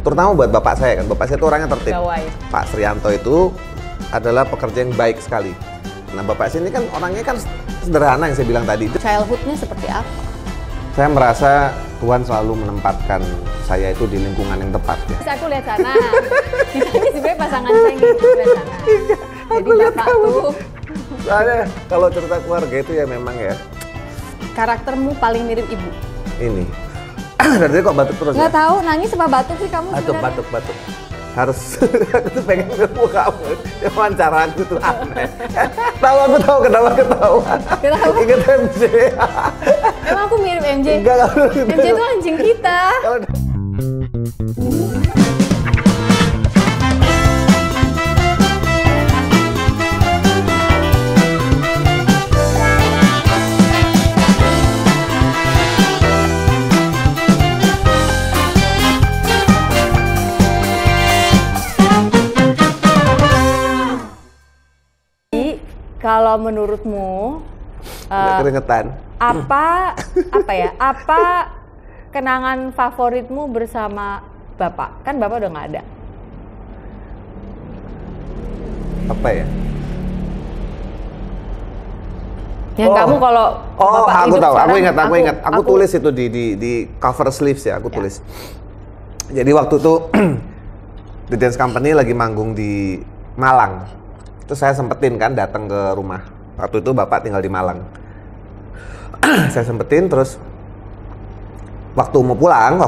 terutama buat bapak saya kan. Bapak saya itu orangnya tertib. Gawai. Pak Srianto itu adalah pekerja yang baik sekali. Nah, bapak saya ini kan orangnya kan sederhana yang saya bilang tadi. Childhoodnya seperti apa? Saya merasa Tuhan selalu menempatkan saya itu di lingkungan yang tepat ya. Terus aku lihat sana, kita ini sebenarnya pasangan saya gitu lihat sana. Jadi bapak tuh Soalnya kalau cerita keluarga itu ya memang ya karaktermu paling mirip ibu. ini. Dari tadi kok batuk terus Nggak ya? tahu nangis apa batuk sih kamu sebenarnya? Batuk. Harus aku tuh pengen ketemu kamu. Ya wawancara aku tuh aneh. Aku tahu kenapa ketawa. Kenapa? Ingat MJ. Emang aku mirip MJ? Enggak. MJ itu anjing kita. Kalau Kalau menurutmu keringetan. apa kenangan favoritmu bersama bapak? Kan bapak udah nggak ada. Apa ya? Yang kamu kalau bapak aku hidup tahu. sekarang, Aku ingat. Aku tulis itu di cover sleeves ya. Aku tulis. Jadi waktu itu The Dance Company lagi manggung di Malang. Terus saya sempetin kan datang ke rumah. Waktu itu bapak tinggal di Malang. Saya sempetin terus waktu mau pulang,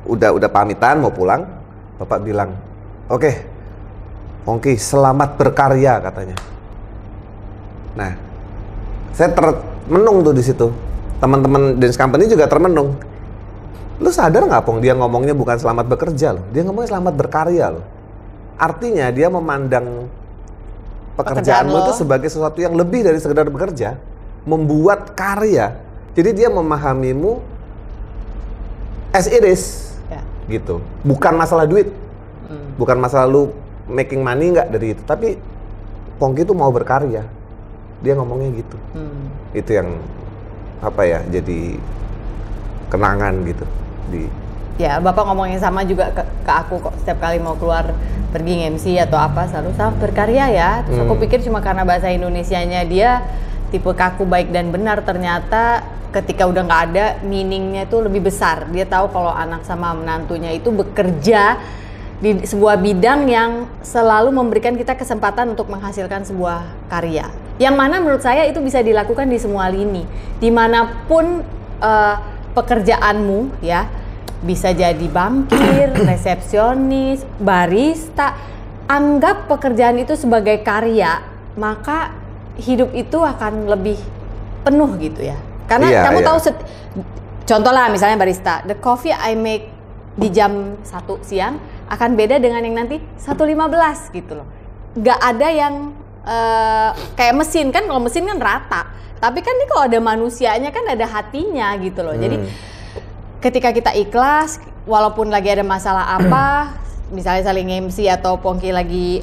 udah pamitan mau pulang, bapak bilang, "Oke, Pongki, selamat berkarya," katanya. Nah, saya termenung tuh di situ. Teman-teman Dance Company juga termenung. Lu sadar nggak, Pong? Dia ngomongnya bukan selamat bekerja loh. Dia ngomongnya selamat berkarya loh. Artinya dia memandang pekerjaanmu itu sebagai sesuatu yang lebih dari sekedar bekerja, membuat karya. Jadi dia memahamimu as it is, gitu. Bukan masalah duit, bukan masalah lu making money nggak dari itu, tapi Pongki itu mau berkarya. Dia ngomongnya gitu. Itu yang apa ya? Jadi kenangan gitu di. Ya, bapak ngomong yang sama juga ke aku kok setiap kali mau keluar pergi MC atau apa selalu sama berkarya ya. Terus aku pikir cuma karena bahasa Indonesianya dia tipe kaku baik dan benar, ternyata ketika udah nggak ada meaningnya itu lebih besar. Dia tahu kalau anak sama menantunya itu bekerja di sebuah bidang yang selalu memberikan kita kesempatan untuk menghasilkan sebuah karya. Yang mana menurut saya itu bisa dilakukan di semua lini, dimanapun pekerjaanmu ya. Bisa jadi bankir, resepsionis, barista. Anggap pekerjaan itu sebagai karya, maka hidup itu akan lebih penuh gitu ya. Karena kamu tahu, contoh lah misalnya barista, the coffee I make di jam 1 siang akan beda dengan yang nanti 1.15 gitu loh. Gak ada yang kayak mesin kan, kalau mesin kan rata. Tapi kan ini kalau ada manusianya kan ada hatinya gitu loh. Jadi ketika kita ikhlas, walaupun lagi ada masalah apa, misalnya saling MC atau Pongki lagi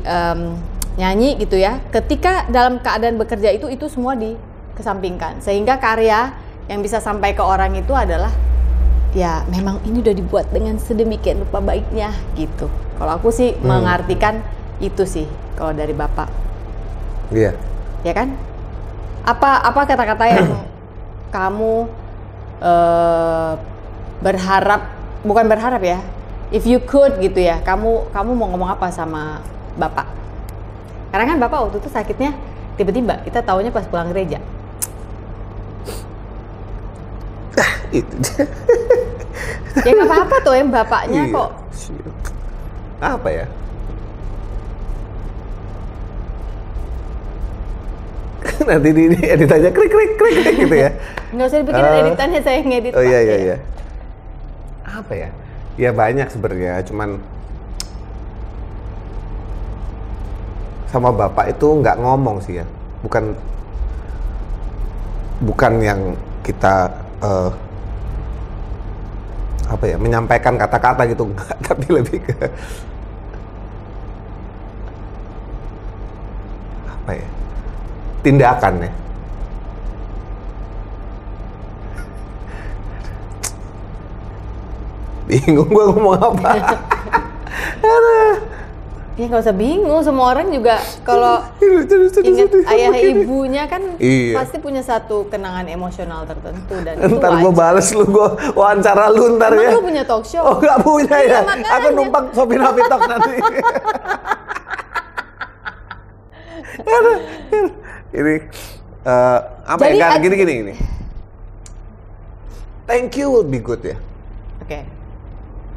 nyanyi gitu ya, ketika dalam keadaan bekerja itu semua dikesampingkan, sehingga karya yang bisa sampai ke orang itu adalah ya memang ini udah dibuat dengan sedemikian rupa baiknya gitu. Kalau aku sih mengartikan itu sih kalau dari bapak. Iya. Ya kan? Apa kata-kata yang kamu bukan berharap ya, if you could gitu ya, kamu mau ngomong apa sama bapak? Karena kan bapak waktu itu sakitnya tiba-tiba, kita taunya pas pulang gereja. Itu Ya nggak apa-apa tuh yang bapaknya kok. Apa ya? Nanti di editannya krik gitu ya. Nggak usah dibikin editannya, saya ngedit. Oh iya. Apa ya? Ya banyak sebenarnya, cuman sama bapak itu nggak ngomong sih ya, bukan yang kita apa ya, menyampaikan kata-kata gitu, enggak, tapi lebih ke apa ya, tindakan ya. Bingung gue ngomong apa. Ya nggak usah bingung, semua orang juga kalau ingat ayah ibunya kan pasti punya satu kenangan emosional tertentu dan itu ntar gue bales lu, gue wawancara lu ntar. Emang ya. lu punya talk show? Oh nggak punya ya? Makanya. Aku numpang Sopina Pitok nanti. Ini apa Jadi, ya? Gini. Thank you will be good ya. Oke.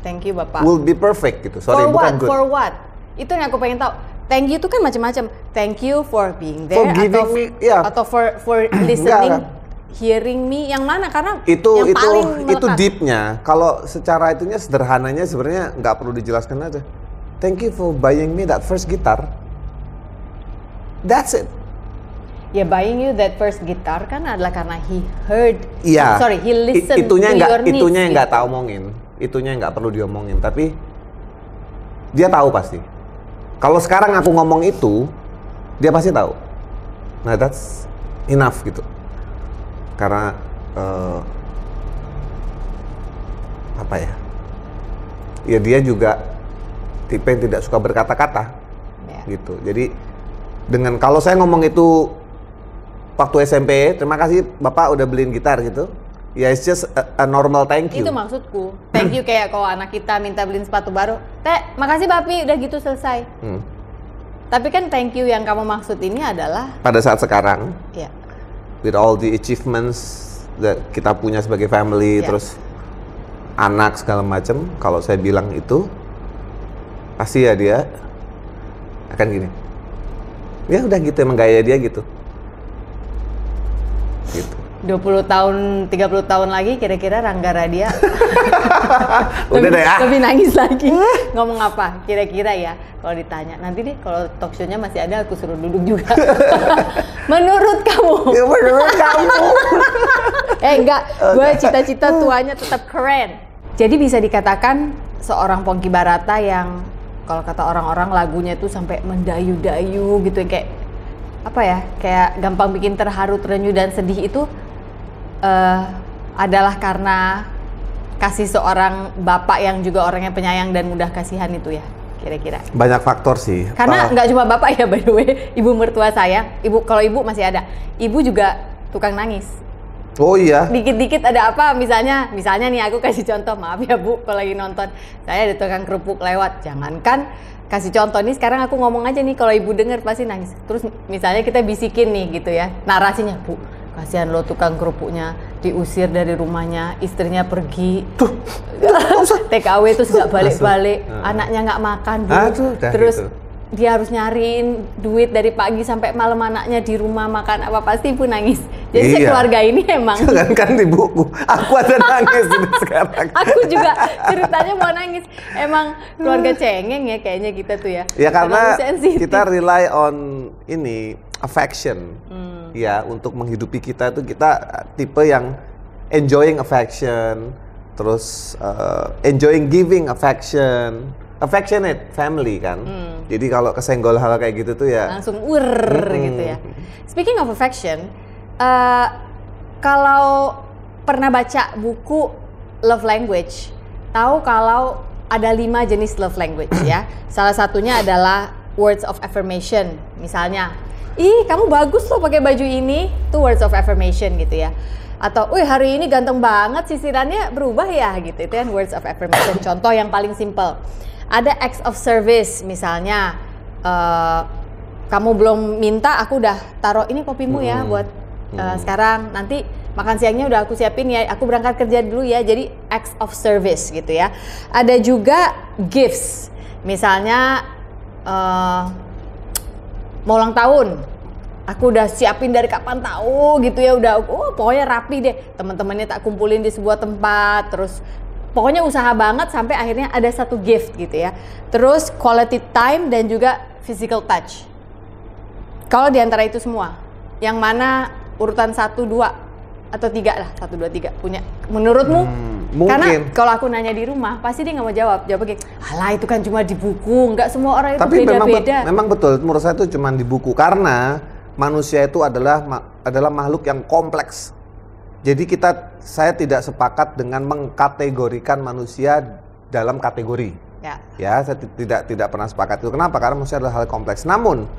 Thank you Bapak. Will be perfect gitu. Sorry, for bukan what? good. For what? Itu yang aku pengen tahu. Thank you itu kan macam-macam. Thank you for being there For giving me, yeah. atau for listening, hearing me. Yang mana? Karena yang paling itu melekat. deepnya. Kalau secara itunya sederhananya sebenarnya nggak perlu dijelaskan aja. Thank you for buying me that first guitar. That's it. Ya, buying you that first guitar kan adalah karena he heard. Iya. Sorry, he listened itunya to your needs. Itunya yang nggak gitu. tak omongin. Itunya yang nggak perlu diomongin. Tapi dia tahu pasti. Kalau sekarang aku ngomong itu, dia pasti tahu. Nah, that's enough gitu. Karena apa ya? Ya dia juga tipe yang tidak suka berkata-kata, gitu. Jadi dengan kalau saya ngomong itu waktu SMP, terima kasih Bapak udah beliin gitar gitu. Ya, it's just a normal thank you. Itu maksudku. Thank you kayak kalau anak kita minta beliin sepatu baru. Makasih Papi, udah gitu selesai. Tapi kan thank you yang kamu maksud ini adalah pada saat sekarang, ya. with all the achievements that kita punya sebagai family, terus anak segala macam, kalau saya bilang itu, pasti ya dia akan gini. Ya udah gitu, emang gaya dia gitu. Gitu. 20 tahun, 30 tahun lagi kira-kira Rangga Radia Udah deh ya. lebih nangis lagi. Ngomong apa? Kira-kira ya kalau ditanya. Nanti deh kalau talk show-nya masih ada aku suruh duduk juga. Menurut kamu? Ya menurut kamu. Enggak, gue cita-cita tuanya tetap keren. Jadi bisa dikatakan seorang Pongki Barata yang kalau kata orang-orang lagunya tuh sampai mendayu-dayu gitu, kayak apa ya, kayak gampang bikin terharu, terenyuh dan sedih itu adalah karena kasih seorang bapak yang juga orangnya penyayang dan mudah kasihan itu ya, kira-kira. Banyak faktor sih. Karena nggak cuma bapak ya, by the way, ibu mertua saya, kalau ibu masih ada, ibu juga tukang nangis. Oh iya. Dikit-dikit ada apa, misalnya nih aku kasih contoh, maaf ya Bu kalau lagi nonton, saya ada tukang kerupuk lewat, jangankan kasih contoh nih, sekarang aku ngomong aja nih, kalau ibu denger pasti nangis. Terus misalnya kita bisikin nih gitu ya, narasinya, Bu kasihan lo tukang kerupuknya diusir dari rumahnya, istrinya pergi TKW terus nggak balik-balik, anaknya nggak makan Bu. Terus gitu. Dia harus nyariin duit dari pagi sampai malam, anaknya di rumah makan apa, pasti ibu nangis. Jadi keluarga ini emang jangankan ibuku, aku ada nangis sekarang. Aku juga ceritanya mau nangis. Emang keluarga cengeng ya kayaknya kita tuh ya. Ya karena kita rely on ini affection. Ya, untuk menghidupi kita tuh kita tipe yang enjoying affection, terus enjoying giving affection. Affectionate family kan. Jadi kalau kesenggol hal kayak gitu tuh ya langsung gitu ya. Speaking of affection, kalau pernah baca buku Love Language, tahu kalau ada 5 jenis love language ya. Salah satunya adalah words of affirmation. Misalnya, ih kamu bagus loh pakai baju ini, itu words of affirmation gitu ya. Atau, wih hari ini ganteng banget, sisirannya berubah ya gitu. Itu kan words of affirmation. Contoh yang paling simple. Ada acts of service, misalnya kamu belum minta, aku udah taruh ini kopimu ya buat sekarang, nanti makan siangnya udah aku siapin ya, aku berangkat kerja dulu ya. Jadi acts of service gitu ya. Ada juga gifts, misalnya mau ulang tahun, aku udah siapin dari kapan tahu gitu ya, udah pokoknya rapi deh, teman-temannya tak kumpulin di sebuah tempat, terus pokoknya usaha banget sampai akhirnya ada satu gift gitu ya. Terus quality time dan juga physical touch. Kalau di antara itu semua, yang mana urutan 1, 2 atau 3 lah, 1, 2, 3 punya menurutmu? Mungkin. Karena kalau aku nanya di rumah pasti dia nggak mau jawab kayak, alah itu kan cuma di buku, nggak semua orang itu beda-beda. Memang betul, menurut saya itu cuma di buku, karena manusia itu adalah makhluk yang kompleks. Jadi saya tidak sepakat dengan mengkategorikan manusia dalam kategori. Ya, saya tidak pernah sepakat itu. Kenapa? Karena manusia adalah hal kompleks. Namun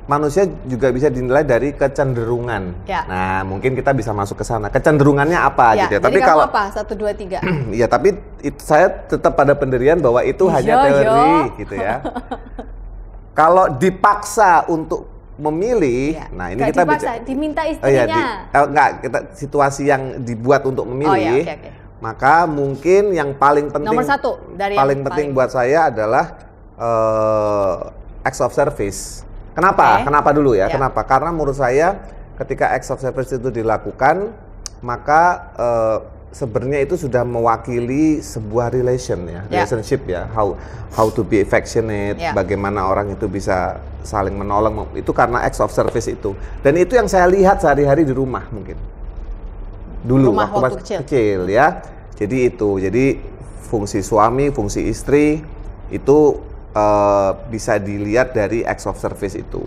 manusia juga bisa dinilai dari kecenderungan. Nah, mungkin kita bisa masuk ke sana. Kecenderungannya apa gitu ya. Jadi Tapi kamu kalau apa? 1, 2, 3. Iya, tapi saya tetap pada pendirian bahwa itu hanya teori gitu ya. Kalau dipaksa untuk memilih, nah ini kita dipaksa, diminta istrinya. Situasi yang dibuat untuk memilih. Maka mungkin yang paling penting, nomor 1 dari paling penting buat saya adalah acts of service. Kenapa? Kenapa dulu ya? Kenapa? Karena menurut saya ketika acts of service itu dilakukan, maka sebenarnya itu sudah mewakili sebuah relationship ya. How to be affectionate, bagaimana orang itu bisa saling menolong, itu karena acts of service itu. Dan itu yang saya lihat sehari-hari di rumah mungkin. Dulu waktu kecil ya. Jadi fungsi suami, fungsi istri itu bisa dilihat dari acts of service itu.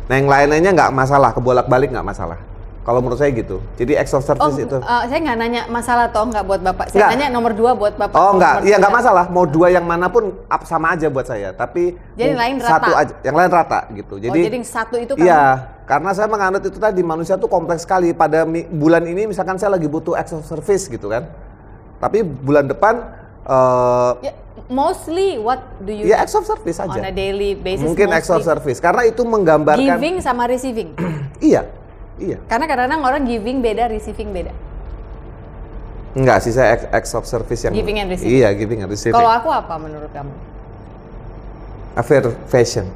Nah, yang lain-lainnya nggak masalah, kebolak-balik nggak masalah. Kalau menurut saya gitu. Jadi acts of service itu. Saya nggak nanya masalah toh nggak buat Bapak. Saya nanya nomor 2 buat Bapak. Oh nggak, iya nggak masalah. Mau 2 yang manapun sama aja buat saya. Tapi jadi lain satu rata. aja, yang lain rata gitu. Jadi 1 itu kan? Iya, karena saya menganut itu tadi, manusia tuh kompleks sekali. Pada bulan ini misalkan saya lagi butuh acts of service gitu kan. Tapi bulan depan mostly what do you acts of service aja. On a daily basis. Mungkin acts of service karena itu menggambarkan giving sama receiving. Iya. Karena kadang-kadang orang giving beda, receiving beda. Enggak sih, saya acts of service yang giving and receiving. Iya, giving and receiving. Kalau aku apa menurut kamu? Affirmation.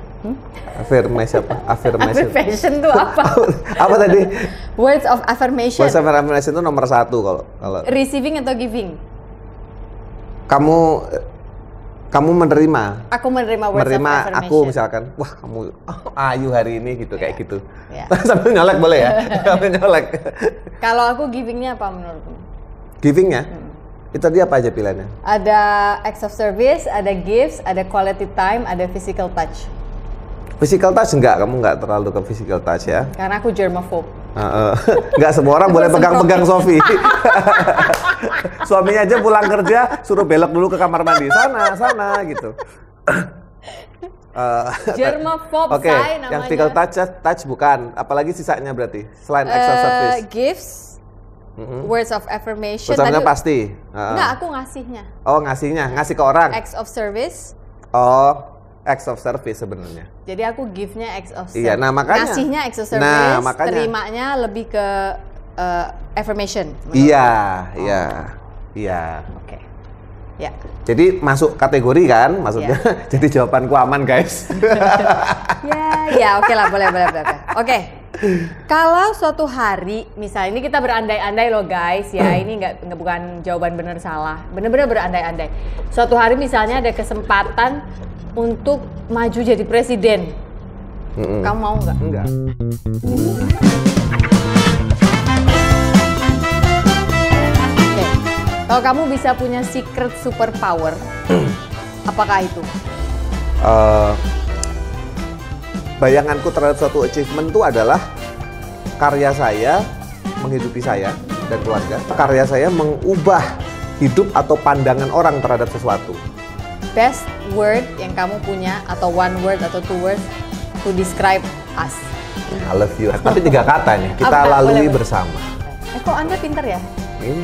Affirmation apa? Affirmation itu apa? Apa tadi? Words of affirmation. Words of affirmation itu nomor 1 kalau. Receiving atau giving? Kamu menerima. Aku menerima words of affirmation. Aku misalkan, wah kamu ayu hari ini gitu, kayak gitu. Sambil nyolek boleh ya? Sambil nyolek. Kalau aku givingnya apa menurutmu? Givingnya? Itu tadi apa aja pilihannya? Ada acts of service, ada gifts, ada quality time, ada physical touch. Physical touch enggak, kamu enggak terlalu ke physical touch ya? Karena aku germaphobe. Enggak semua orang boleh pegang-pegang Sofi. Suaminya aja pulang kerja suruh belok dulu ke kamar mandi, sana gitu. Germaphobe saya namanya. Yang physical touch bukan, apalagi sisanya berarti selain acts of service. Gifts, words of affirmation. Tadi pasti. Enggak, aku ngasihnya. Oh, ngasih ke orang. Acts of service. Oh, acts of service sebenarnya. Jadi aku give-nya acts of service. Iya, nah makanya. Ngasihnya acts of service, terimanya lebih ke affirmation. Iya. Oke. Ya. Jadi masuk kategori kan, maksudnya. Jadi jawabanku aman, guys. ya, oke lah, boleh. Oke. Kalau suatu hari, misalnya ini kita berandai-andai loh guys ya, ini nggak bukan jawaban benar salah, bener-bener berandai-andai. Suatu hari misalnya ada kesempatan untuk maju jadi presiden, kamu mau nggak? Enggak. Kalau kamu bisa punya secret superpower, apakah itu? Bayanganku terhadap suatu achievement itu adalah karya saya menghidupi saya dan keluarga. Karya saya mengubah hidup atau pandangan orang terhadap sesuatu. Best word yang kamu punya atau 1 word atau 2 words to describe us. I love you. Tapi 3 kata nih, kita lalui bersama. Kok Anda pintar ya? Ini